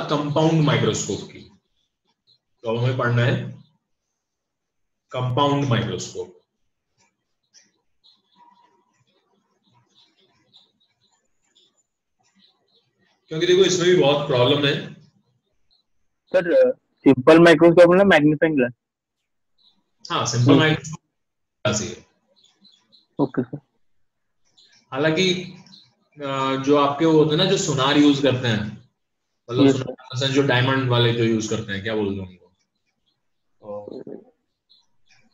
Compound microscope की। तो हमें पढ़ना है कंपाउंड माइक्रोस्कोप। क्योंकि देखो इसमें भी बहुत प्रॉब्लम है सर। सिंपल माइक्रोस्कोप ना मैग्नीफाइंग ग्लास। हाँ, सिंपल माइक्रोस्कोप है। Okay sir. हालांकि जो आपके वो होते हैं ना, जो सोनार यूज करते हैं, मतलब यस सर। सोनार जो डायमंड वाले जो यूज करते हैं, क्या बोलते हैं उनको?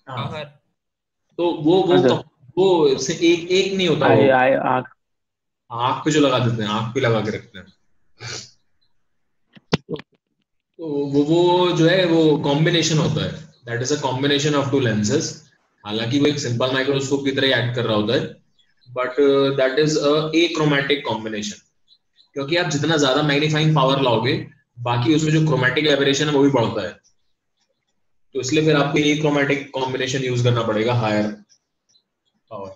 हाँ, तो हाँ सर। वो इससे एक एक नहीं होता वो। आई आई आँख। आंख पे जो लगा देते हैं, आंख पे लगा के रखते हैं। तो वो जो है वो कॉम्बिनेशन होता है। That is a combination of to lenses. हालांकि वो एक सिंपल माइक्रोस्कोप की तरह एक्ट कर रहा होता है, but that is a chromatic combination. क्योंकि आप जितना ज्यादा मैग्नीफाइंग पावर लाओगे, बाकी उसमें जो क्रोमैटिक एबरेशन है वो भी बढ़ता है। तो इसलिए फिर आपको एक क्रोमैटिक कॉम्बिनेशन यूज करना पड़ेगा हायर पावर।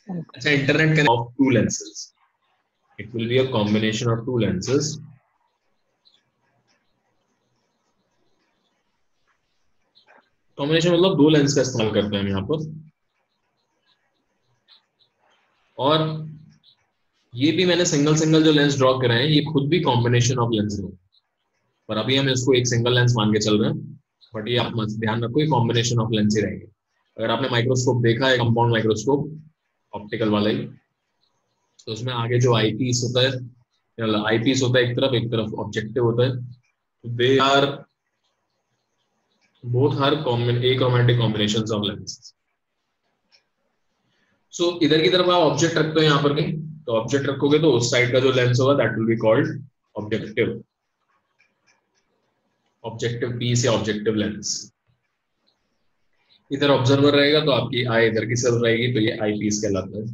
अच्छा, internet connect of to lenses, it will be a combination of to lenses. Combination मतलब दो लेंस का इस्तेमाल करते हैं हम यहाँ पर। और ये भी मैंने सिंगल सिंगल जो लेंस ड्रॉ करे हैं, ये खुद भी कॉम्बिनेशन ऑफ लेंस है, पर अभी हम इसको एक सिंगल लेंस मान के चल रहे हैं। बट ये आप ध्यान रखो, ये कॉम्बिनेशन ऑफ लेंस ही रहेंगे। अगर आपने माइक्रोस्कोप देखा है, कंपाउंड माइक्रोस्कोप, ऑप्टिकल वाला ही, तो उसमें आगे जो आई पीस होता है, आई पीस होता है एक तरफ ऑब्जेक्टिव होता है। They are both are achromatic combinations of lenses. So इधर की तरफ आप ऑब्जेक्ट रखते हो यहाँ पर कहीं, तो ऑब्जेक्ट रखोगे तो उस साइड का जो लेंस होगा that will be called objective. Objective piece या ऑब्जेक्टिव लेंस। इधर ऑब्जर्वर रहेगा तो आपकी आई इधर की तरफ रहेगी, तो ये आई पीस कहलाता है।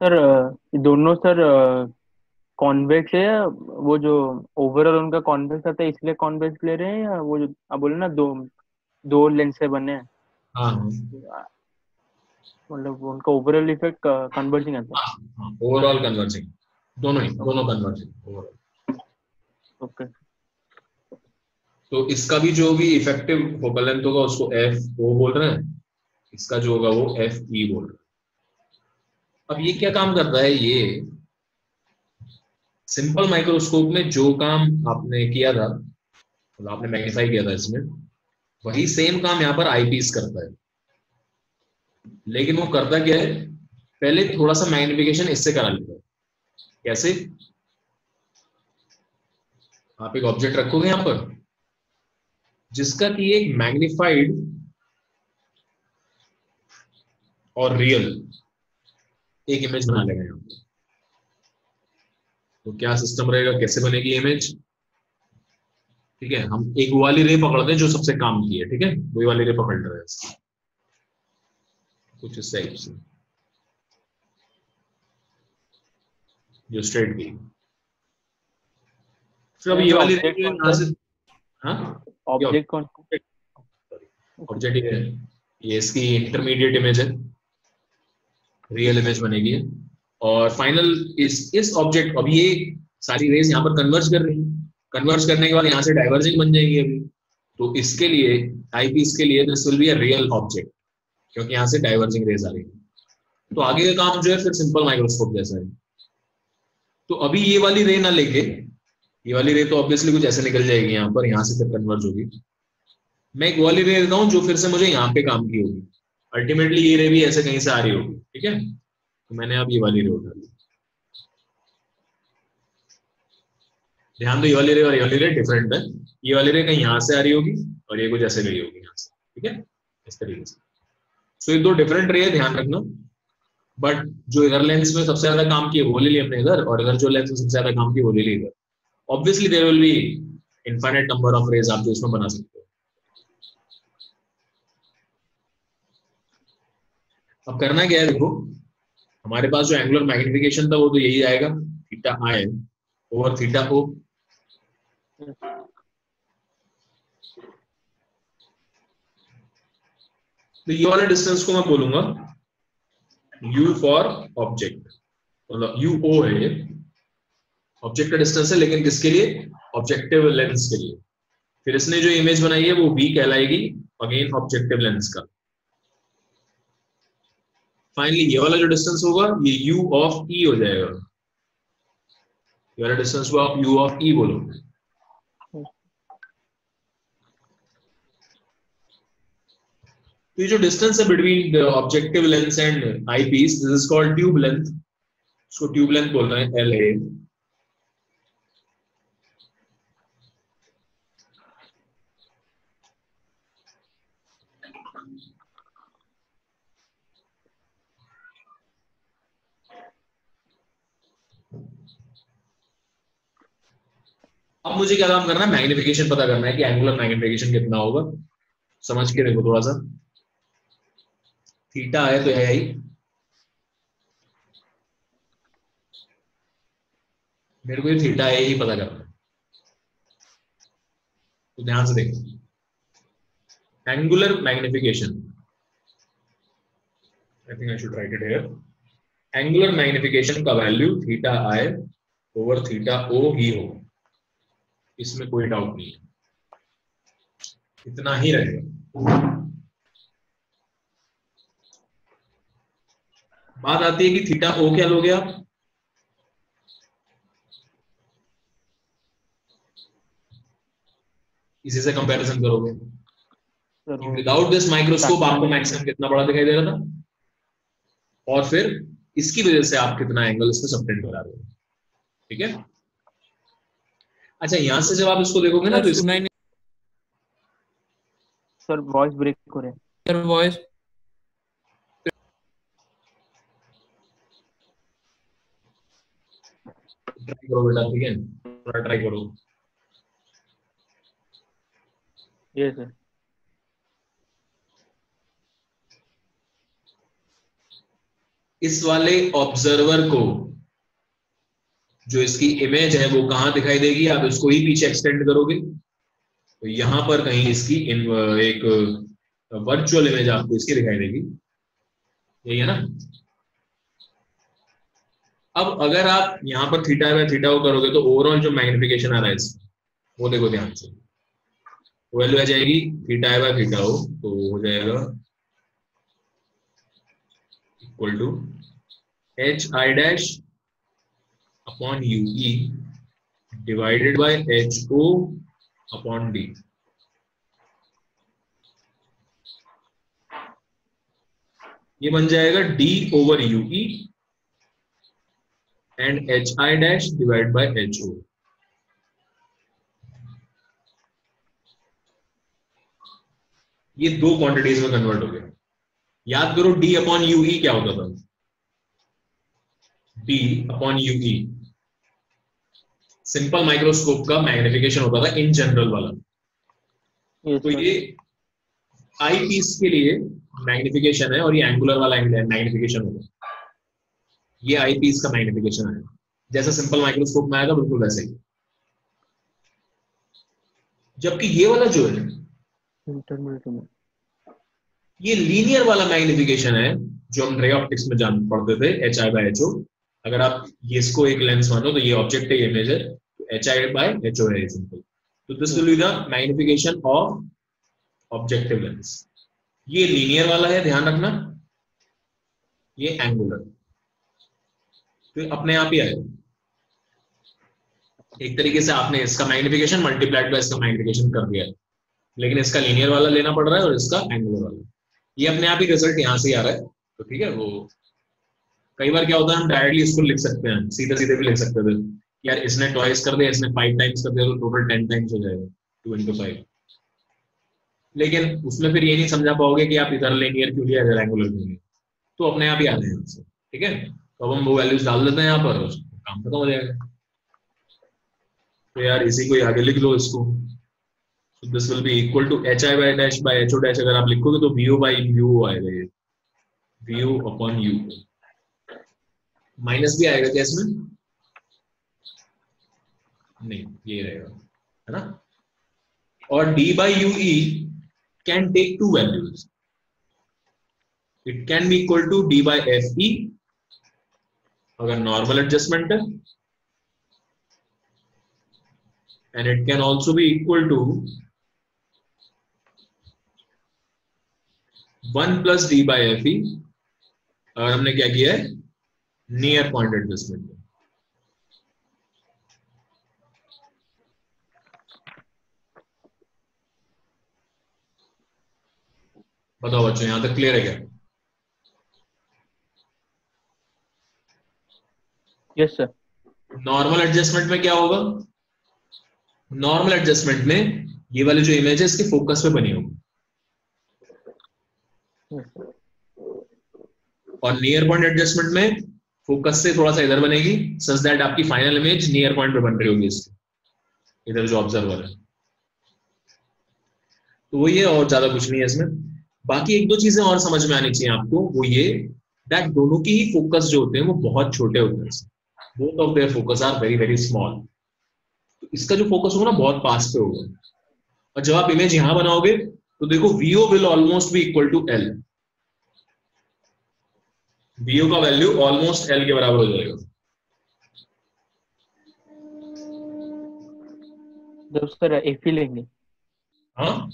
सर दोनों सर कॉन्वेक्स है, या वो जो ओवरऑल उनका कॉन्वेक्स आता है इसलिए कॉन्वेक्स ले रहे हैं, या वो जो आप बोले ना दो दो लेंस से बने हैं, हाँ हाँ मतलब उनका ओवरऑल इफेक्ट कन्वर्जिंग आता है। हाँ, ओवरऑल कन्वर्जिंग। दोनों ही, दोनों ओके। Converging overall. ओके। तो इसका भी जो भी इफेक्टिव फोकल लेंथ होगा उसको एफ ओ बोल रहे हैं, इसका जो होगा वो एफ ई बोल रहे हैं। अब ये क्या काम करता है, ये सिंपल माइक्रोस्कोप में जो काम आपने किया था, मतलब आपने मैग्नीफाई किया था इसमें, वही सेम काम यहाँ पर आईपीस करता है। लेकिन वो करता क्या है, पहले थोड़ा सा मैग्निफिकेशन इससे करा लेता है। कैसे? आप एक ऑब्जेक्ट रखोगे यहां पर, जिसका कि एक मैग्निफाइड और रियल एक इमेज बना लेगा यहाँ पर। तो क्या सिस्टम रहेगा, कैसे बनेगी इमेज? ठीक है, हम एक वाली रे पकड़ते हैं जो सबसे काम की है, ठीक है, वही वाली रे पकड़ रहे हैं कुछ इस टाइप से, जो स्ट्रेट की। फिर अब यहाँ ये पे वाली रे ऑब्जेक्ट जो है कौन यहाँ सा से, है? हाँ, ऑब्जेक्ट कौन सा? ओके। ऑब्जेक्ट ये है, ये इसकी इंटरमीडिएट इमेज है, रियल इमेज बनेगी। और फाइनल इस ऑब्जेक्ट, अब ये सारी रेज यहाँ पर कन्वर्ज कर रही है, कन्वर्ज करने के बाद यहाँ से डाइवर्जिंग बन जाएगी अभी। तो इसके लिए, आई पीस के लिए, this will be a real object, क्योंकि यहाँ से डाइवर्जिंग रेज आ रही है। तो आगे का काम जो है फिर सिंपल माइक्रोस्कोप जैसा है। तो अभी ये वाली रे ना लेके, ये वाली रे तो ऑब्वियसली कुछ ऐसे निकल जाएगी यहाँ पर, यहाँ से फिर कन्वर्ज होगी। मैं एक वाली रे देता हूँ जो फिर से मुझे यहाँ पे काम की होगी। अल्टीमेटली ये रे भी ऐसे कहीं से आ रही होगी, ठीक है। तो मैंने अब ये वाली रे उठा ली। ध्यान दो, ये वाली रे और ये वाली रे डिफरेंट है। ये वाली रे कहीं यहाँ से आ रही होगी और ये कुछ ऐसे गई होगी यहाँ से, ठीक है, इस तरीके से। सो ये दो डिफरेंट रे है, ध्यान रखना। बट जो इधर लेंस में सबसे ज्यादा काम की वो ले ली हमने इधर, और इधर जो लेंस में सबसे ज्यादा काम की वो ले ली इधर। Obviously there will be infinite number of rays आप जो इसमें बना सकते हो। अब करना क्या है, देखो, हमारे पास जो एंगुलर मैग्निफिकेशन था वो तो यही आएगा, थीटा आई ओवर थीटा ओ। तो ये वाले डिस्टेंस को मैं बोलूंगा U फॉर ऑब्जेक्ट, मतलब UO है, ऑब्जेक्ट का डिस्टेंस है, लेकिन किसके लिए? ऑब्जेक्टिव लेंस के लिए। फिर इसने जो इमेज बनाई है वो V कहलाएगी, अगेन ऑब्जेक्टिव लेंस का। फाइनली ये वाला जो डिस्टेंस होगा ये U ऑफ E हो जाएगा, ये वाला डिस्टेंस को आप U ऑफ E बोलो। तो ये जो डिस्टेंस है between objective lens and eye piece, this is called tube length, इसको ट्यूब लेंथ बोल रहे हैं, LA। अब मुझे क्या काम करना है? मैग्निफिकेशन पता करना है कि एंगुलर मैग्निफिकेशन कितना होगा। समझ के देखो थोड़ा सा, थीटा है तो है ही, मेरे को ये थीटा है ही पता करना है, तो ध्यान से देखो। Angular magnification, I think I should write it here, angular magnification का value theta I over theta O ही हो, इसमें कोई डाउट नहीं है, इतना ही रहेगा। बात आती है कि थीटा ओ क्या लोगे आप? इसी से कंपैरिजन करोगे कि विदाउट दिस माइक्रोस्कोप आपको मैक्सिमम कितना बड़ा दिखाई दे रहा था, और फिर इसकी वजह से आप कितना एंगल इसमें सबटेंड करा रहे हो। ठीक है, अच्छा यहां से जब आप इसको देखोगे ना तो सर वॉइस ब्रेक हो रहा है सर, वॉइस ट्राई करो बेटा, ठीक है, थोड़ा ट्राई करो। ये सर। इस वाले ऑब्जर्वर को जो इसकी इमेज है वो कहां दिखाई देगी? आप इसको ही पीछे एक्सटेंड करोगे तो यहां पर कहीं इसकी एक वर्चुअल इमेज आपको इसकी दिखाई देगी, यही है ना। अब अगर आप यहां पर थीटा बाय थीटा को करोगे तो ओवरऑल जो मैग्निफिकेशन आ रहा है इसमें, वो देखो ध्यान से, वैल्यू आ जाएगी थीटा बाय थीटा हो, तो हो जाएगा equal to HI' upon UE divided by HO upon D। ये बन जाएगा D over UE and HI' divide by HO। ये दो क्वांटिटीज में कन्वर्ट हो गया। याद करो D अपॉन UE क्या होता था? D upon UE simple microscope का मैग्निफिकेशन होता था इन जनरल वाला। तो ये आई पीस के लिए मैग्निफिकेशन है और ये एंगुलर वाला मैग्निफिकेशन होगा, ये आई पीस का मैग्निफिकेशन है, जैसा सिंपल माइक्रोस्कोप में आएगा बिल्कुल वैसे ही। जबकि ये वाला जो है ये लीनियर वाला मैग्निफिकेशन है, जो हम रे ऑप्टिक्स में जान पढ़ते थे, HI/HO। अगर आप ये इसको एक लेंस मानो तो ये ऑब्जेक्ट है, ये इमेज है, तो HI/HO है सिंपल। तो this will be the magnification of objective lens. ये लीनियर वाला है, ध्यान रखना, ये एंगुलर, तो अपने आप ही आएगा। एक तरीके से आपने इसका मैग्निफिकेशन मल्टीप्लाइड बाय इसका मैग्निफिकेशन कर दिया है, लेकिन इसका लीनियर वाला लेना पड़ रहा है और इसका एंगुलर वाला। ये अपने आप ही रिजल्ट यहां से आ रहा है, तो ठीक है। वो कई बार क्या होता है, हम डायरेक्टली इसको लिख सकते हैं, सीधे सीधे भी लिख सकते थे यार, इसने ट्वाइस कर दिया, इसने 5 टाइम्स कर दिया, तो टोटल 10 टाइम्स हो जाएगा 2 into 5। लेकिन उसमें फिर ये नहीं समझा पाओगे कि आप इधर लीनियर क्यों लिया, इधर एंगुलर क्यों लिया, तो अपने आप ही आ रहे हैं। ठीक है, तो अब हम वो वैल्यूज डाल देते हैं यहाँ पर, काम खत्म हो जाएगा। तो यार इसी को आगे लिख लो इसको, so this will be equal to HI/' by HO' अगर आप लिखोगे तो VO by UO आएगा, ये VO upon U। माइनस भी आएगा क्या इसमें? नहीं, ये रहेगा, है ना। और D by UE can take 2 values, it can be equal to D by F E अगर नॉर्मल एडजस्टमेंट है, and it can also be equal to 1 plus D by F E अगर हमने क्या किया है, नियर पॉइंट एडजस्टमेंट। बताओ बच्चों, यहां तक क्लियर है क्या? Yes sir. नॉर्मल एडजस्टमेंट में क्या होगा? नॉर्मल एडजस्टमेंट में ये वाली जो इमेज है इसके फोकस पे बनी होगी, और नियर पॉइंट एडजस्टमेंट में फोकस से थोड़ा सा इधर बनेगी, सच दैट आपकी फाइनल इमेज नियर पॉइंट पे बन रही होगी इसके इधर जो ऑब्जर्वर है। तो वो ये, और ज्यादा कुछ नहीं है इसमें। बाकी एक दो चीजें और समझ में आनी चाहिए आपको, वो ये दैट दोनों की ही फोकस जो होते हैं वो बहुत छोटे होते हैं, both of their focus are very very small. तो इसका जो फोकस होगा ना बहुत पास पे होगा, और जब आप इमेज यहां बनाओगे तो देखो V O will almost be equal to L, V O का वैल्यू ऑलमोस्ट एल के बराबर हो जाएगा। जब सर एफ ही लेंगे। हाँ,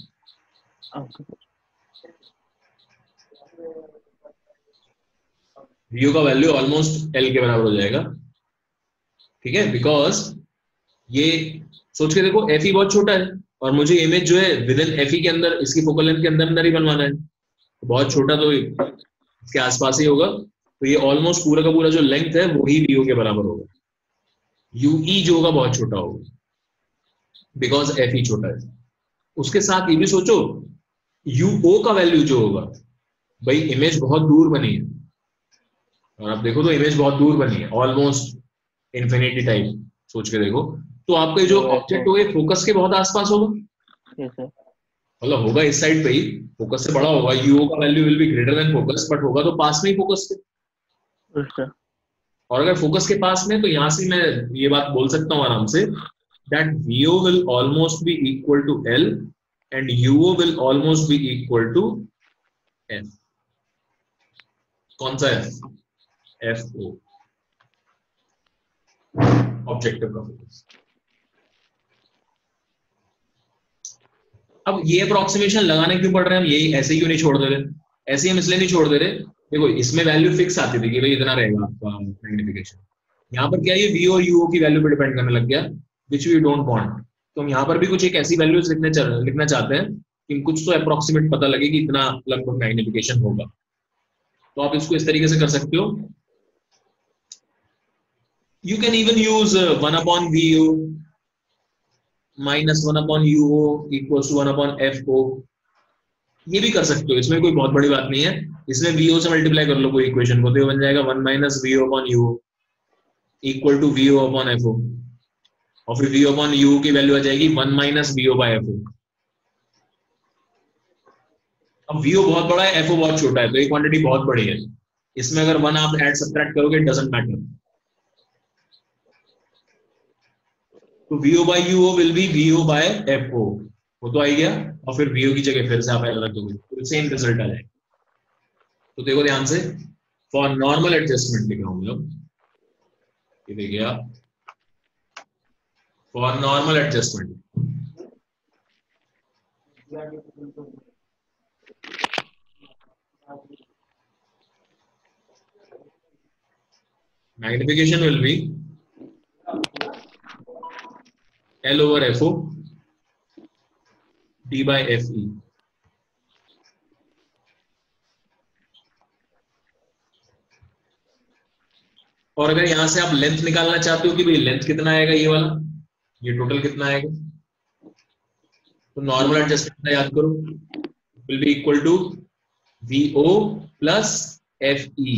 वीओ का वैल्यू ऑलमोस्ट एल के बराबर हो जाएगा, ठीक है, बिकॉज ये सोच के देखो एफ ई बहुत छोटा है, और मुझे इमेज जो है विद इन एफ ई के अंदर, इसकी फोकल लेंथ के अंदर अंदर ही बनवाना है, तो बहुत छोटा तो इसके आसपास ही होगा, तो ये ऑलमोस्ट पूरा का पूरा जो लेंथ है वही वीओ के बराबर होगा। यूई जो होगा बहुत छोटा होगा बिकॉज एफ ई छोटा है। उसके साथ ये भी सोचो यूओ का वैल्यू जो होगा, भाई इमेज बहुत दूर बनी है, और आप देखो तो इमेज बहुत दूर बनी है, ऑलमोस्ट इन्फिनिटी टाइप सोच के देखो, तो आपका जो ऑब्जेक्ट होगा फोकस के बहुत आसपास होगा, मतलब होगा इस साइड पे ही, फोकस से बड़ा होगा, यूओ का value will be greater than focus, but होगा तो पास में ही फोकस के। और अगर फोकस के पास में, तो यहां से मैं ये बात बोल सकता हूं आराम से that VO will almost be equal to L and UO will almost be equal to F। कौन सा F? FO, ऑब्जेक्टिव का फोकस। अब ये अप्रोक्सीमेशन लगाने क्यों पड़ रहे हैं हम, यही ऐसे क्यों नहीं छोड़ दे रहे? ऐसे हम इसलिए नहीं छोड़ दे रहे, देखो इसमें वैल्यू फिक्स आती थी कि भाई इतना रहेगा आपका मैग्निफिकेशन, यहाँ पर क्या ये वी और यूओ की वैल्यू पे डिपेंड करने लग गया, विच वी डोंट वांट। तो हम यहाँ पर भी कुछ एक ऐसी वैल्यूज लिखना चाहते हैं कि कुछ तो अप्रोक्सीमेट पता लगे कि इतना लगभग मैग्निफिकेशन होगा। तो आप इसको इस तरीके से कर सकते हो, you can even use 1 upon V O minus 1 upon U O equals to 1 upon F O, ये भी कर सकते हो, इसमें कोई बहुत बड़ी बात नहीं है। इसमें वीओ से मल्टीप्लाई कर लो कोई इक्वेशन को, तो बन जाएगा 1 minus V O upon U O equal to V O upon F O, और फिर वी अपॉन यू की वैल्यू आ जाएगी 1 माइनस वीओ बाय एफओ। अब वीओ बहुत बड़ा है, एफओ बहुत छोटा है, तो ये क्वांटिटी बहुत बड़ी है, इसमें अगर 1 आप ऐड सब्ट्रैक्ट करोगे इट डजंट मैटर, तो V O by U O will be V O by F O, वो तो आ गया, और फिर वीओ की जगह फिर से आप अलग दोगे तो सेम रिजल्ट आ जाएगा। तो देखो ध्यान से, फॉर नॉर्मल एडजस्टमेंट लिख रहा हूं मैं, ये देखिए आप, for normal adjustment magnification will be L over FO D by FE। और अगर यहां से आप लेंथ निकालना चाहते हो कि भाई लेंथ कितना आएगा, ये वाला, ये टोटल कितना आएगा, तो नॉर्मल एडजस्टमेंट याद करो, will be equal to VO plus FE।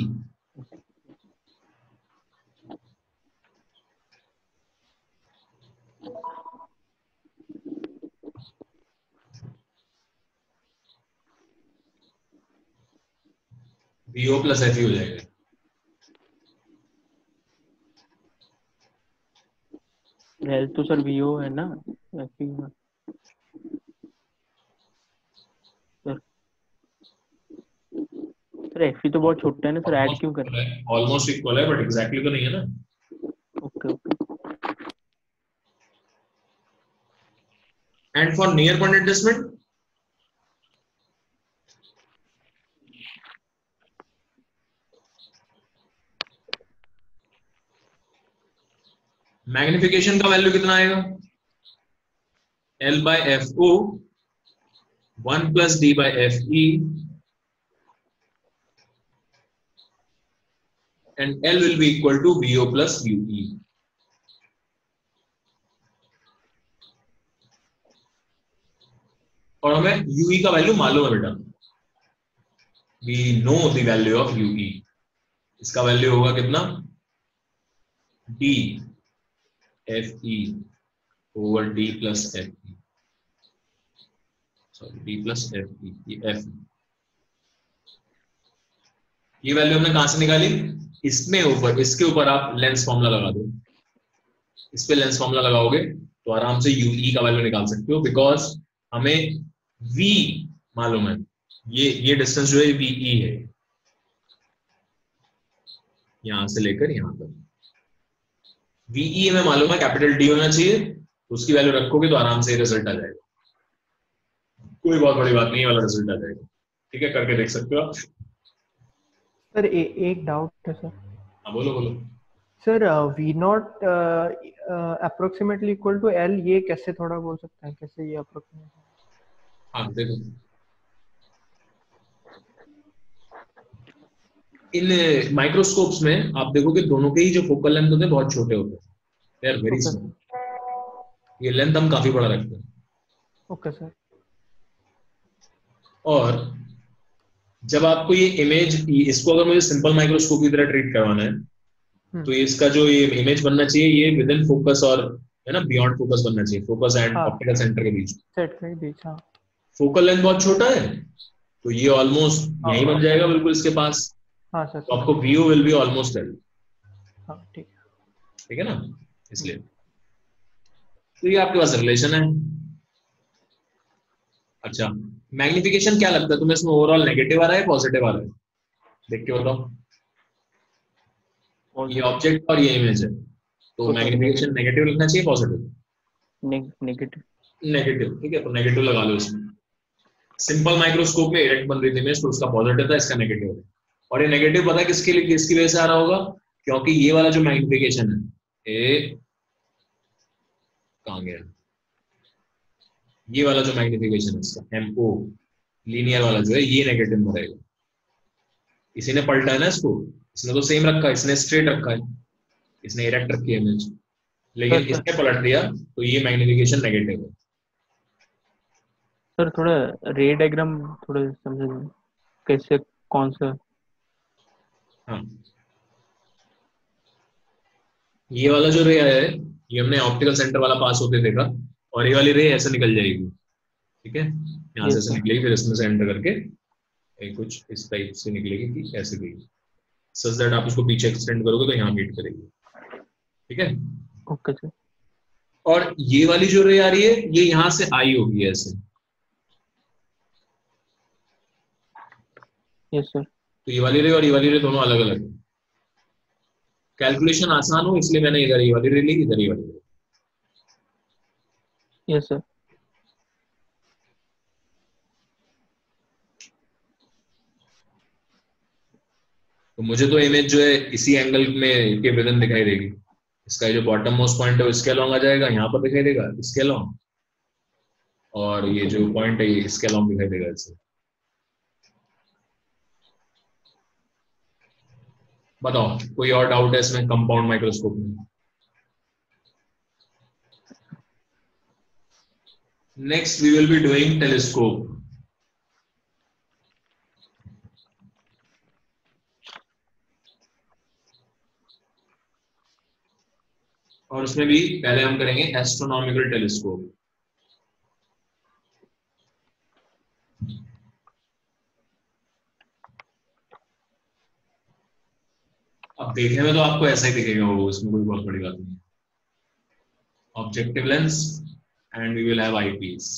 VO plus FE हो जाएगा। एल तो सर वीओ है ना, एफ ई सर एफई तो बहुत छोटा है ना सर, ऐड क्यों करें? ऑलमोस्ट इक्वल है बट एग्जैक्टली तो नहीं है ना। Okay okay. And for near point adjustment, magnification का वैल्यू कितना आएगा? L by FO 1 plus D by FE and L will be equal to VO plus UE. और हमें UE का वैल्यू मालूम है बेटा, we know the value of UE. इसका वैल्यू होगा कितना? D FE over D plus FE, sorry D plus FE, ये F, ये वैल्यू हमने कहां से निकाली? इसमें ऊपर, इसके ऊपर आप लेंस फॉर्मूला लगा दो, इस पे लेंस फॉर्मूला लगाओगे तो आराम से UE का वैल्यू निकाल सकते हो, बिकॉज हमें V मालूम है, ये डिस्टेंस जो है VE है, यहां से लेकर यहां तक VE हमें मालूम है कैपिटल D होना चाहिए, तो उसकी वैल्यू रखोगे तो आराम से रिजल्ट आ जाएगा, कोई बहुत बड़ी बात नहीं है, वाला रिजल्ट आ जाएगा। ठीक है, करके देख सकते हो आप। सर एक डाउट है सर। हाँ बोलो बोलो। Sir V not approximately equal to L, ये कैसे थोड़ा बोल सकते हैं, कैसे ये अप्रोक्सीमेट? हाँ देखो, इन माइक्रोस्कोप्स में आप देखोगे दोनों के ही जो फोकल लेंथ होते हैं बहुत छोटे होते हैं, दे आर वेरी स्मॉल, ये लेंथ हम काफी बड़ा रखते हैं। Okay sir. और जब आपको ये इमेज, इसको अगर मुझे सिंपल माइक्रोस्कोप की तरह ट्रीट करवाना है तो इसका जो ये इमेज बनना चाहिए ये विद इन फोकस और है ना बियॉन्ड फोकस बनना चाहिए, फोकस एंड ऑप्टिकल सेंटर के बीच, सेट के बीच। हाँ, फोकल लेंथ बहुत छोटा है तो ये ऑलमोस्ट यही बन जाएगा बिल्कुल इसके पास। हाँ सर, तो आपको view will be almost L. हाँ ठीक है ना, इसलिए तो ये आपके पास रिलेशन है। अच्छा, मैग्निफिकेशन क्या लगता है तुम्हें इसमें, ओवरऑल नेगेटिव आ रहा है पॉजिटिव आ रहा है? देख के बताओ, ये ऑब्जेक्ट और ये इमेज है, तो मैग्निफिकेशन नेगेटिव लिखना चाहिए पॉजिटिव? नेगेटिव। नेगेटिव, ठीक है, तो नेगेटिव लगा लो इसमें। सिंपल माइक्रोस्कोप में इरेक्ट बन रही थी इमेज तो उसका पॉजिटिव था, इसका नेगेटिव है। और ये नेगेटिव पता है किसके लिए, किसकी वजह से आ रहा होगा? क्योंकि ये वाला जो मैग्निफिकेशन है, ये कहां गया, ये वाला जो मैग्निफिकेशन है इसका MO लीनियर वाला जो है ये नेगेटिव में रहेगा। इसी ने पलटा है ना इसको, इसने तो सेम रखा है, इसने स्ट्रेट रखा है, इसने इरेक्ट रखी है इमेज, लेकिन इसने पलट दिया तो ये मैग्निफिकेशन नेगेटिव है। सर थोड़ा रे डायग्राम थोड़ा समझ, कैसे कौन सा? हाँ, ये वाला जो रे है ये हमने ऑप्टिकल सेंटर वाला पास होते देखा, और ये वाली रे ऐसे निकल जाएगी, ठीक है, यहाँ से ऐसे निकलेगी, फिर इसमें से एंटर करके कुछ इस टाइप से निकलेगी कि ऐसे गई, सच दैट आप इसको पीछे एक्सटेंड करोगे तो यहाँ मीट करेगी। ठीक है, ओके सर। और ये वाली जो रे आ रही है ये यहाँ से आई होगी ऐसे, यस सर। तो ये वाली रे और ये वाली रे दोनों अलग अलग है। कैलकुलेशन आसान हो इसलिए मैंने इधर ये वाली रे ली, इधर ये वाली रे। Yes sir. तो मुझे तो इमेज जो है इसी एंगल में के विदन दिखाई देगी, इसका जो बॉटम मोस्ट पॉइंट है इसके अलॉन्ग आ जाएगा, यहाँ पर दिखाई देगा इसके अलॉन्ग, और ये जो पॉइंट है ये इसके अलॉन्ग दिखाई देगा इससे। बताओ कोई और डाउट है इसमें कंपाउंड माइक्रोस्कोप में? Next we will be doing telescope. और उसमें भी पहले हम करेंगे एस्ट्रोनॉमिकल टेलीस्कोप। अब देखने में तो आपको ऐसा ही दिखेगा वो, इसमें कोई बहुत बड़ी बात नहीं है। Objective lens and we will have eyepiece.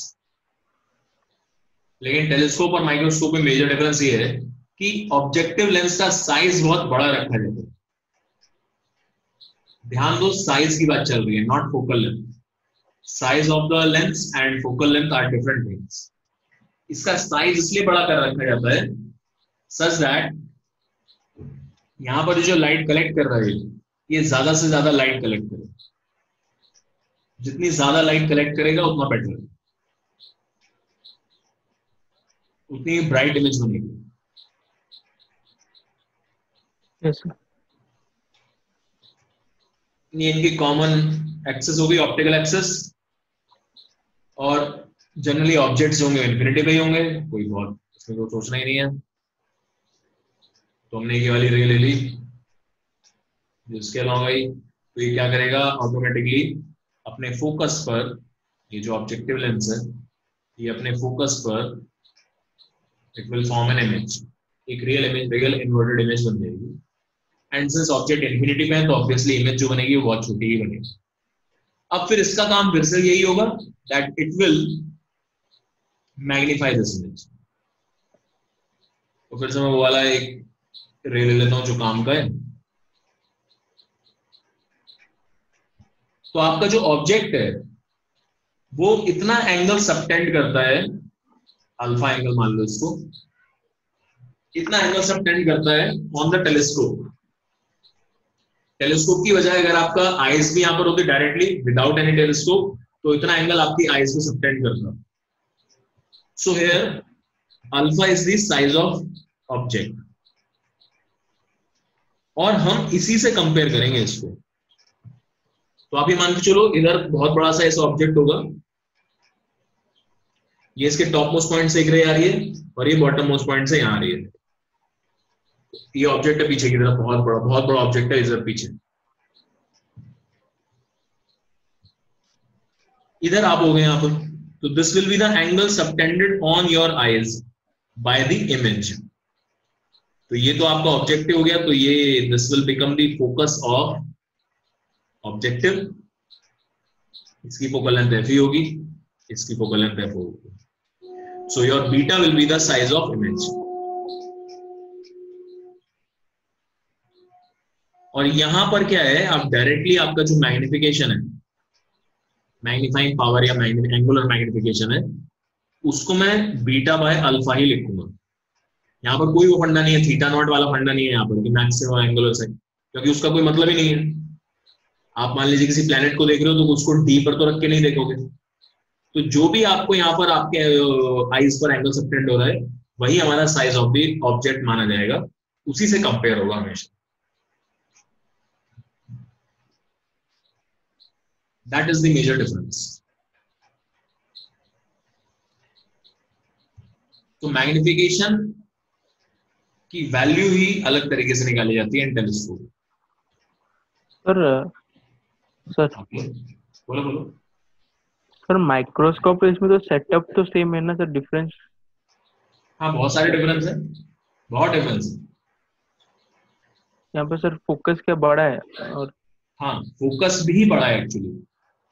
लेकिन टेलीस्कोप और माइक्रोस्कोप में मेजर डिफरेंस ये है कि ऑब्जेक्टिव लेंस का साइज बहुत बड़ा रखा जाता है। ध्यान दो, साइज की बात चल रही है, not focal length. Size of the lens and focal length are different things. इसका साइज इसलिए बड़ा कर रखा जाता है सच दैट यहां पर जो लाइट कलेक्ट कर रहा है ये ज्यादा से ज्यादा लाइट कलेक्ट करे। जितनी ज्यादा लाइट कलेक्ट करेगा उतना बेटर है, उतनी ब्राइट इमेज बनेगी। yes, sir. इनकी कॉमन एक्सेस होगी, ऑप्टिकल एक्सेस, और जनरली ऑब्जेक्ट्स होंगे इन्फिनिटी पे ही होंगे, कोई बहुत इसमें तो सोचना ही नहीं है। तो हमने ये वाली रे ले ली जिसके अलॉन्ग आई, तो ये क्या करेगा, ऑटोमेटिकली अपने फोकस पर, ये जो ऑब्जेक्टिव लेंस है ये अपने फोकस पर it will form an image, एक real image, real inverted image बन जाएगी। एंड सिंस ऑब्जेक्ट इन्फिनिटी पे है तो ऑब्वियसली इमेज जो बनेगी वो बहुत छोटी ही बनेगी। अब फिर इसका काम फिर से यही होगा that it will magnify this image. तो फिर से मैं वो वाला एक रे ले लेता हूं जो काम का है। तो आपका जो ऑब्जेक्ट है वो इतना एंगल सबटेंड करता है, अल्फा एंगल मान लो इसको, इतना एंगल सबटेंड करता है ऑन द टेलीस्कोप। टेलीस्कोप की वजह अगर आपका आईज भी यहां पर होती डायरेक्टली विदाउट एनी टेलीस्कोप तो इतना एंगल आपकी आईज को सबटेंड करता। So here alpha is the size of object, और हम इसी से कंपेयर करेंगे इसको। तो आप ये मान के चलो इधर बहुत बड़ा सा ऐसा ऑब्जेक्ट होगा, ये इसके टॉप मोस्ट पॉइंट से एक रे आ रही है और ये बॉटम मोस्ट पॉइंट से यहां आ रही है। ये ऑब्जेक्ट है पीछे की तरफ, बहुत बड़ा ऑब्जेक्ट है इधर पीछे। इधर आप हो गए यहां पर, तो this will be the angle subtended on your eyes by the image. तो ये तो आपका ऑब्जेक्टिव हो गया, तो ये this will become the focus of objective. इसकी फोकल लेंथ एफ होगी, इसकी फोकल लेंथ एफ होगी। So your beta will be the size of image. और यहां पर क्या है, आप डायरेक्टली आपका जो मैग्निफिकेशन है, मैग्नीफाइंग पावर या एंगुलर मैग्निफिकेशन है, उसको मैं बीटा बाय अल्फा ही लिखूंगा। यहाँ पर कोई वो फंडा नहीं है, थीटा नॉट वाला फंडा नहीं है यहाँ पर कि मैक्सिमम एंगुलर से, क्योंकि उसका कोई मतलब ही नहीं है। आप मान लीजिए किसी प्लेनेट को देख रहे हो तो उसको डी पर तो रख के नहीं देखोगे। तो जो भी आपको यहाँ पर आपके आईज पर एंगल सबटेंड हो रहा है वही हमारा साइज ऑफ द ऑब्जेक्ट माना जाएगा, उसी से कंपेयर होगा हमेशा। That is the major difference. तो मैग्निफिकेशन की वैल्यू ही अलग तरीके से निकाली जाती है इन टेलीस्कोप। सर बोलो बोलो। सर माइक्रोस्कोप इसमें तो सेटअप तो सेम है ना सर, डिफरेंस? हाँ बहुत सारे डिफरेंस है, बहुत डिफरेंस है। यहाँ पर सर फोकस क्या बड़ा है, और हाँ फोकस भी बड़ा है एक्चुअली।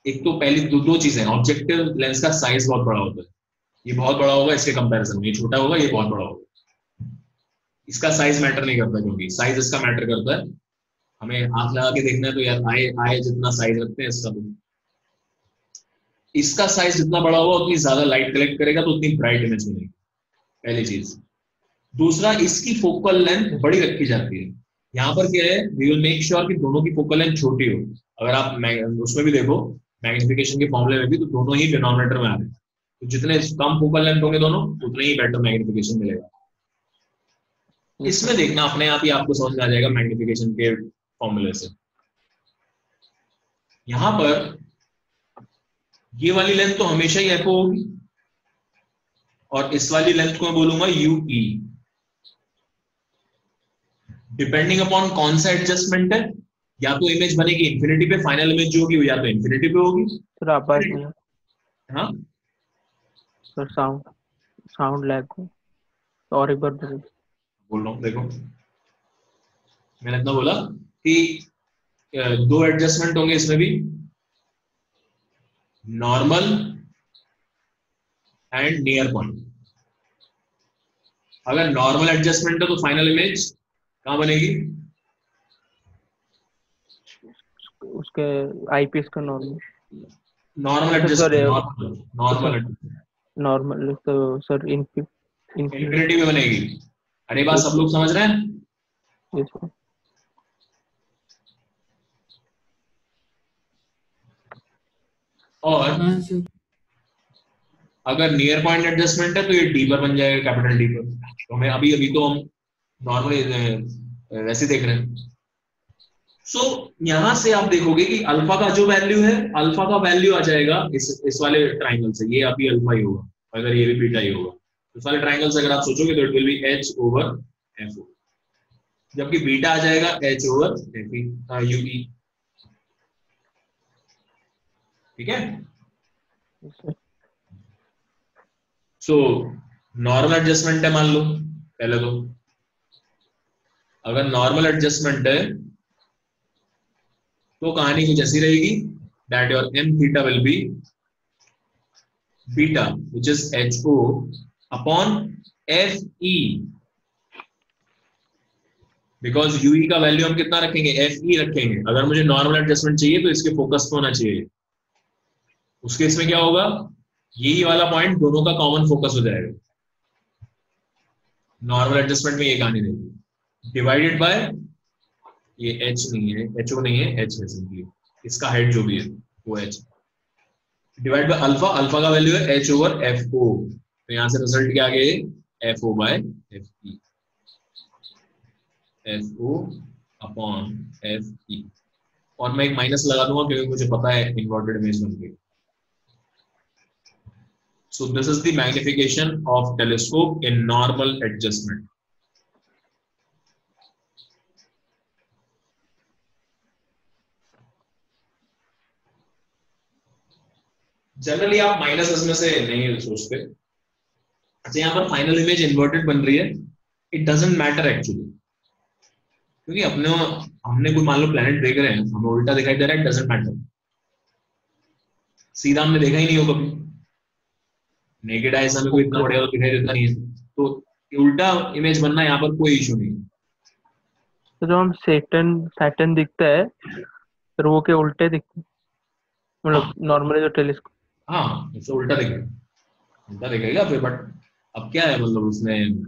एक तो पहली दो चीजें, ऑब्जेक्टिव लेंस का साइज बहुत बड़ा होता है, ये बहुत बड़ा होगा इसके कंपैरिजन में, ये छोटा होगा, ये बहुत बड़ा होगा। इसका साइज मैटर नहीं करता, क्योंकि साइज इसका मैटर करता है। हमें आंख लगा के देखना है तो यार आए जितना साइज रखते हैं इसका, तो इसका साइज जितना बड़ा होगा उतनी ज्यादा लाइट कलेक्ट करेगा, तो उतनी ब्राइट इमेज बनेगी, पहली चीज। दूसरा, इसकी फोकल लेंथ बड़ी रखी जाती है। यहाँ पर क्या है, वी विल मेक श्योर कि दोनों की फोकल लेंथ छोटी हो। अगर आप उसमें भी देखो मैग्निफिकेशन के फॉर्मूले में भी, तो दोनों ही डिनोमिनेटर में आ रहे हैं। तो जितने कम फोकल लेंथ होंगे दोनों, उतने ही बेटर मैग्निफिकेशन मिलेगा। इसमें देखना अपने आप ही आपको समझ में आ जाएगा मैग्निफिकेशन के फॉर्मूले से। यहां पर ये वाली लेंथ तो हमेशा ही एफओ होगी, और इस वाली लेंथ को मैं बोलूंगा यूई। डिपेंडिंग अपॉन कौन सा एडजस्टमेंट है, या तो इमेज बनेगी इन्फिनिटी पे, फाइनल इमेज जो होगी वो या तो इन्फिनिटी पे होगी। सर आवाज नहीं है। हाँ सर साउंड लैग हो, तो और एक बार बोल रहा हूँ, देखो मैंने इतना बोला कि दो एडजस्टमेंट होंगे इसमें भी, नॉर्मल एंड नियर पॉइंट। अगर नॉर्मल एडजस्टमेंट है तो फाइनल इमेज कहाँ बनेगी? उसके आईपीएस का normal normal sir adjustment, normal normal adjustment normal तो सर इंफिनिटी में बनेगी। अरे बात सब लोग समझ रहे हैं? सर और अगर नियर पॉइंट एडजस्टमेंट है तो ये डी पर बन जाएगा, कैपिटल डी पर। तो हमें अभी अभी तो हम नॉर्मली वैसे देख रहे हैं। सो यहां से आप देखोगे कि अल्फा का जो वैल्यू है, अल्फा का वैल्यू आ जाएगा इस वाले ट्राइंगल से, ये अभी अल्फा ही होगा, अगर ये भी बीटा ही होगा। इस वाले ट्राइंगल से अगर आप सोचोगे तो it will be H over F O, जबकि बीटा आ जाएगा H over F E U E. ठीक है? सो नॉर्मल एडजस्टमेंट है मान लो पहले तो। अगर नॉर्मल एडजस्टमेंट है तो कहानी कुछ ऐसी रहेगी, that your M theta will be beta which is H O upon F E, because U का वैल्यू हम कितना रखेंगे? एफ ई रखेंगे। अगर मुझे नॉर्मल एडजस्टमेंट चाहिए तो इसके फोकस पे होना चाहिए। उस केस में क्या होगा? यही वाला पॉइंट दोनों का कॉमन फोकस हो जाएगा। नॉर्मल एडजस्टमेंट में ये कहानी रहेगी, डिवाइडेड बाय ये एच नहीं है, एच ओ नहीं है, एच है सिंपली, इसका हाइट जो भी है वो H, divide by alpha. Alpha का वैल्यू है एच ओवर एफ ओ, तो यहां से रिजल्ट क्या आ गया? F O by F E, F O upon F E. और मैं एक माइनस लगा दूंगा क्योंकि मुझे पता है इन्वर्टेड इमेज बन गई। So this is the magnification of telescope in normal adjustment. Generally आप माइनस इसमें से नहीं सोचते। अच्छा, यहाँ पर फाइनल इमेज इन्वर्टेड बन रही है, इट डजंट मैटर एक्चुअली, क्योंकि अपने हमने कोई मान लो प्लेनेट देख रहे हैं, हमें उल्टा दिखाई दे रहा है, इट डजंट मैटर। सीधा हमने देखा ही नहीं हो कभी, नेकेड आई से हमें कोई इतना बढ़िया दिखाई देता नहीं है, तो उल्टा इमेज बनना यहाँ पर कोई इशू नहीं है। तो जो हम सैटर्न दिखता है फिर वो के उल्टे दिखते, मतलब नॉर्मली जो टेलीस्कोप, हाँ उससे उल्टा दिखेगा फिर। बट अब क्या है, मतलब उसमें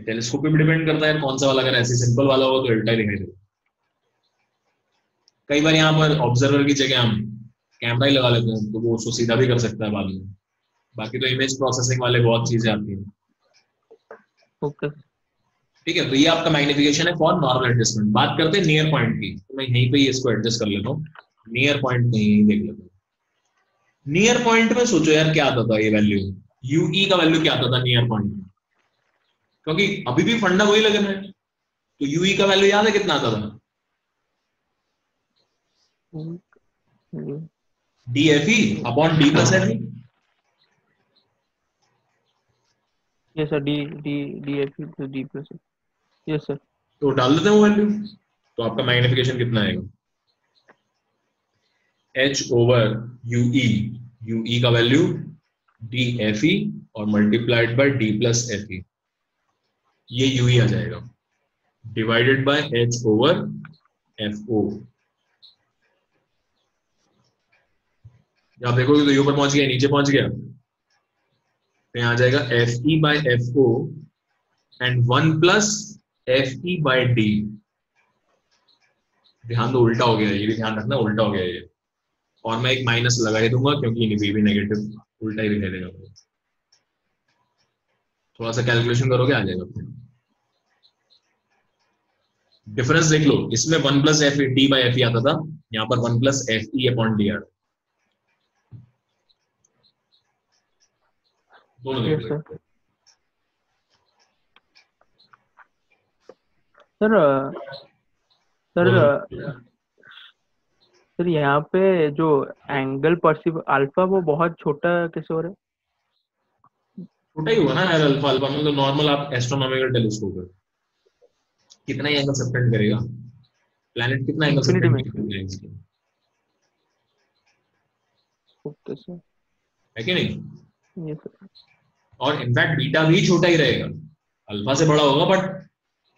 टेलीस्कोप पे भी डिपेंड करता है कौन सा वाला। अगर ऐसे सिंपल वाला हो तो उल्टा ही दिखाई देगा। कई बार यहाँ पर ऑब्जर्वर की जगह हम कैमरा ही लगा लेते हैं तो वो उसको सीधा भी कर सकता है बाद में। बाकी तो इमेज प्रोसेसिंग वाले बहुत चीजें आती हैं। ओके ठीक है, तो ये आपका मैग्निफिकेशन है फॉर नॉर्मल एडजस्टमेंट। बात करते हैं नियर पॉइंट की, तो मैं यहीं पे ही इसको एडजस्ट कर लेता हूँ। नियर पॉइंट में यही देख लेता हूँ। नियर पॉइंट में सोचो यार क्या आता था ये वैल्यू, यूई का वैल्यू क्या आता था नियर पॉइंट में, क्योंकि अभी भी फंडा वही लग रहा है। तो यूई का वैल्यू याद है कितना आता था? डी एफ ई अपॉन डी प्लस एफ ई। Yes sir, D D D F plus D plus, yes sir. तो डाल देते हैं वो वैल्यू, तो आपका मैग्निफिकेशन कितना आएगा? एच ओवर यूई, यूई का वैल्यू डी एफ ई और multiplied by D plus F E, ये यूई आ जाएगा, divided by H over F O. आप देखोगे तो ये ऊपर पहुंच गया, नीचे पहुंच गया, तो यहाँ आ जाएगा F E by F O and 1 plus F E by D. ध्यान दो उल्टा हो गया, ये भी ध्यान रखना उल्टा हो गया ये। और मैं एक माइनस लगा ही दूंगा क्योंकि ये भी नेगेटिव उल्टा ही दिखाई देगा। थोड़ा सा कैलकुलेशन करोगे आ जाएगा। डिफरेंस देख लो, इसमें 1 plus F D by F ई आता था, यहाँ पर 1 प्लस एफ ई अपॉन डी आता। दोनों देख लो। सर सर सर यहाँ पे जो एंगल परसीव अल्फा वो बहुत छोटा कैसे हो रहा है? छोटा ही हुआ ना यार अल्फा। अल्फा में तो नॉर्मल आप एस्ट्रोनॉमिकल टेलीस्कोप है, कितना ही एंगल सबटेंड करेगा प्लैनेट, कितना एंगल सबटेंड करेगा? ओके सर, है कि नहीं? Yes sir. और इनफैक्ट बीटा भी छोटा ही रहेगा, अल्फा से बड़ा होगा, बट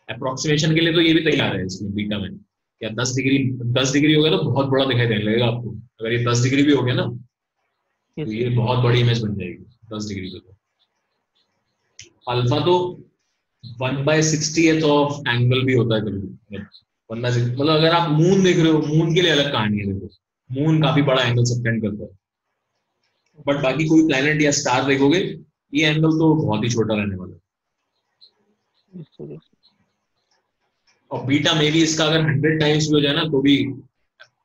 अप्रोक्सीमेशन के लिए तो ये भी तैयार है इसमें बीटा में। क्या 10 डिग्री हो गया तो बहुत बड़ा दिखाई देने लगेगा आपको। अगर ये 10 डिग्री भी हो गया ना तो ये बहुत बड़ी इमेज बन जाएगी 10 डिग्री पे। तो अल्फा तो 1/60th ऑफ एंगल भी होता है कभी, 1/60, मतलब अगर आप मून देख रहे हो, मून के लिए अलग कहानी है, देखो मून काफी बड़ा एंगल सबटेंड करता है, बट बाकी कोई प्लैनेट या स्टार देखोगे ये एंगल तो बहुत ही छोटा रहने वाला है। और बीटा में भी इसका अगर 100 टाइम्स भी हो जाए ना तो भी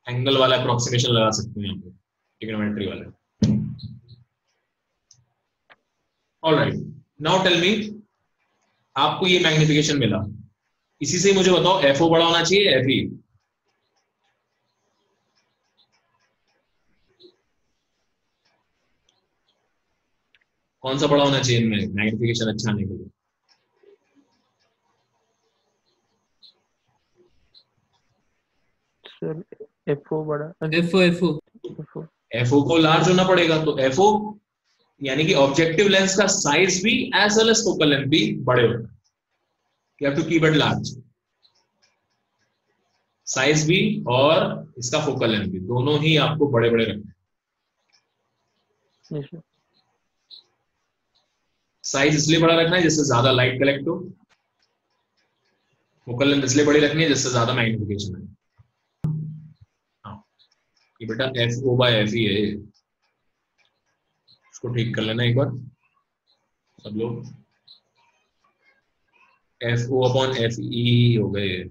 एंगल वाला अप्रोक्सीमेशन लगा सकते हैं यहाँ पे, ट्रिग्नोमेट्री वाला। ऑलराइट, नाउ टेल मी, आपको ये मैग्निफिकेशन मिला, इसी से मुझे बताओ एफओ बड़ा होना चाहिए एफई? कौन सा बड़ा होना चाहिए इनमें मैग्निफिकेशन अच्छा आने के लिए? सर एफओ बड़ा, एफओ को लार्ज होना पड़ेगा, तो एफओ यानी कि ऑब्जेक्टिव लेंस का साइज भी as well as focal length भी बड़े होगा। You have to keep it large, size भी और इसका फोकल लेंथ भी दोनों ही आपको बड़े बड़े रखने हैं। साइज इसलिए बड़ा रखना है जिससे ज्यादा लाइट कलेक्ट हो, फोकल लेंथ इसलिए बड़ी रखनी है जिससे ज्यादा मैग्निफिकेशन है। ये बेटा F O by F E है, इसको ठीक कर लेना एक बार सब लोग। F O upon F E हो गए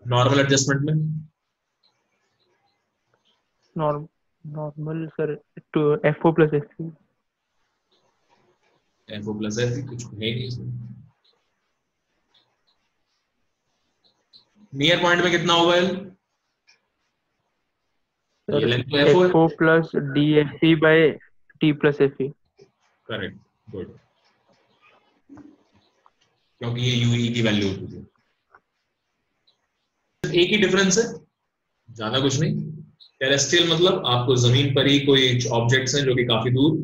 नॉर्मल एडजस्टमेंट में। Normal sir to F O plus F E, F O plus F E कुछ है नहीं इसमें। नियर पॉइंट में कितना होगा F O plus D F E by T plus F E. Correct, good, क्योंकि ये यूई की वैल्यू होती है। एक ही डिफरेंस है, ज्यादा कुछ नहीं। टेरेस्ट्रियल मतलब आपको जमीन पर ही कोई ऑब्जेक्ट्स हैं जो कि काफी दूर,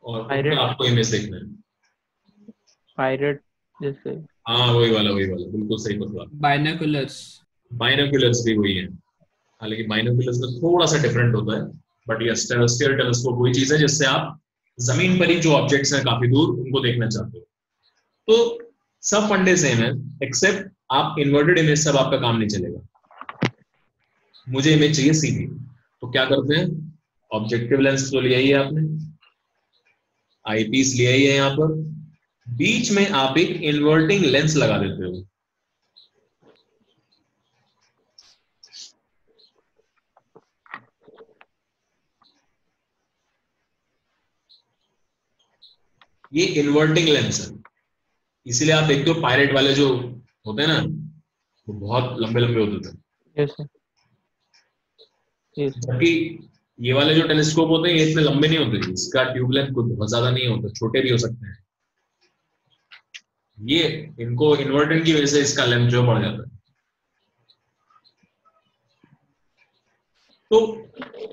और आपको इमेज देखना है। पायरेट जैसे, हाँ वही वाला बिल्कुल सही पकड़ा। बाइनोकुलर्स भी वही है, हालांकि बाइनोकुलर्स में थोड़ा सा डिफरेंट होता है, बट यस टेरेस्ट्रियल टेलीस्कोप वही चीज है जिससे आप जमीन पर ही जो ऑब्जेक्ट्स हैं काफी दूर उनको देखना चाहते हो। तो सब फंडे सेम है, एक्सेप्ट आप इन्वर्टेड इमेज से अब आपका काम नहीं चलेगा। मुझे इमेज चाहिए सीधी, तो क्या करते हैं, ऑब्जेक्टिव लेंस तो लिया ही है आपने, आईपीस लिया ही है, यहाँ पर बीच में आप एक इन्वर्टिंग लेंस लगा देते हो। ये इन्वर्टिंग लेंस है, इसीलिए आप देखते हो पायरेट वाले जो होते हैं ना वो बहुत लंबे लंबे होते थे। जबकि ये वाले जो टेलीस्कोप होते हैं ये इतने लंबे नहीं होते, इसका ट्यूब लेंथ बहुत ज्यादा नहीं होता, छोटे भी हो सकते हैं। ये इनको इन्वर्टिंग की वजह से इसका लेंथ जो बढ़ जाता है। तो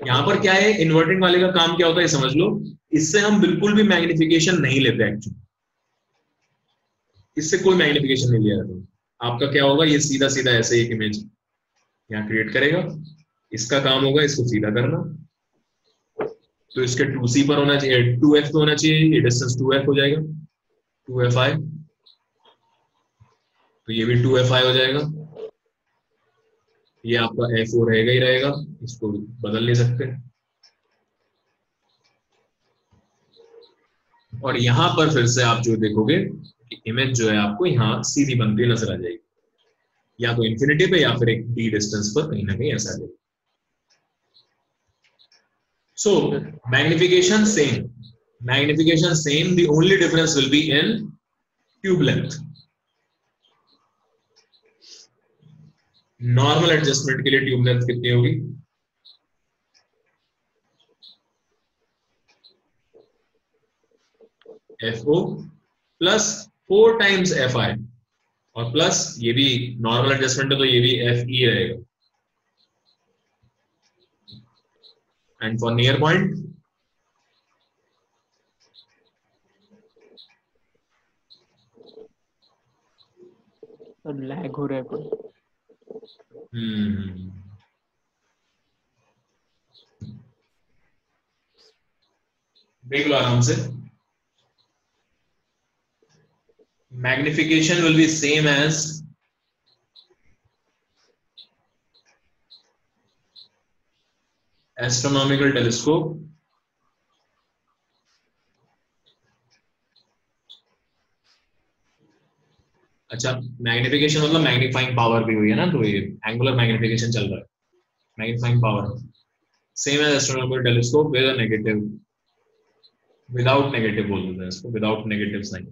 यहां पर क्या है, इन्वर्टिंग वाले का काम क्या होता है समझ लो, इससे हम बिल्कुल भी मैग्निफिकेशन नहीं लेते एक्चुअली, इससे कोई मैग्निफिकेशन नहीं लिया जाता। आपका क्या होगा, ये सीधा सीधा ऐसे एक इमेज यहाँ क्रिएट करेगा, इसका काम होगा इसको सीधा करना, तो इसके 2C पर होना चाहिए, 2F तो होना चाहिए, ये डिस्टेंस 2F हो जाएगा, 2FI, तो ये भी 2FI हो जाएगा, ये आपका F4 रहेगा ही रहेगा, इसको बदल नहीं सकते। और यहां पर फिर से आप जो देखोगे कि इमेज जो है आपको यहाँ सीधी बनती नजर आ जाएगी, या तो इन्फिनिटी पे या फिर एक डी डिस्टेंस पर कहीं ना कहीं ऐसा जाएगा। So magnification same, the only difference will be in tube length. Normal adjustment के लिए ट्यूब लेंथ कितनी होगी, FO प्लस 4 टाइम्स FI, और प्लस ये भी नॉर्मल एडजस्टमेंट है तो ये भी FE रहेगा, and for near point sir lag हो रहा है कोई। हम्म, देख लो आराम से। Magnification will be same as astronomical telescope अच्छा, मैग्निफिकेशन मतलब मैग्नीफाइंग पावर भी हुई है ना, तो ये एंगुलर मैग्निफिकेशन चल रहा है, magnifying power same as astronomical telescope with a negative, without negative बोल देते हैं इसको, विदाउट नेगेटिव साइन।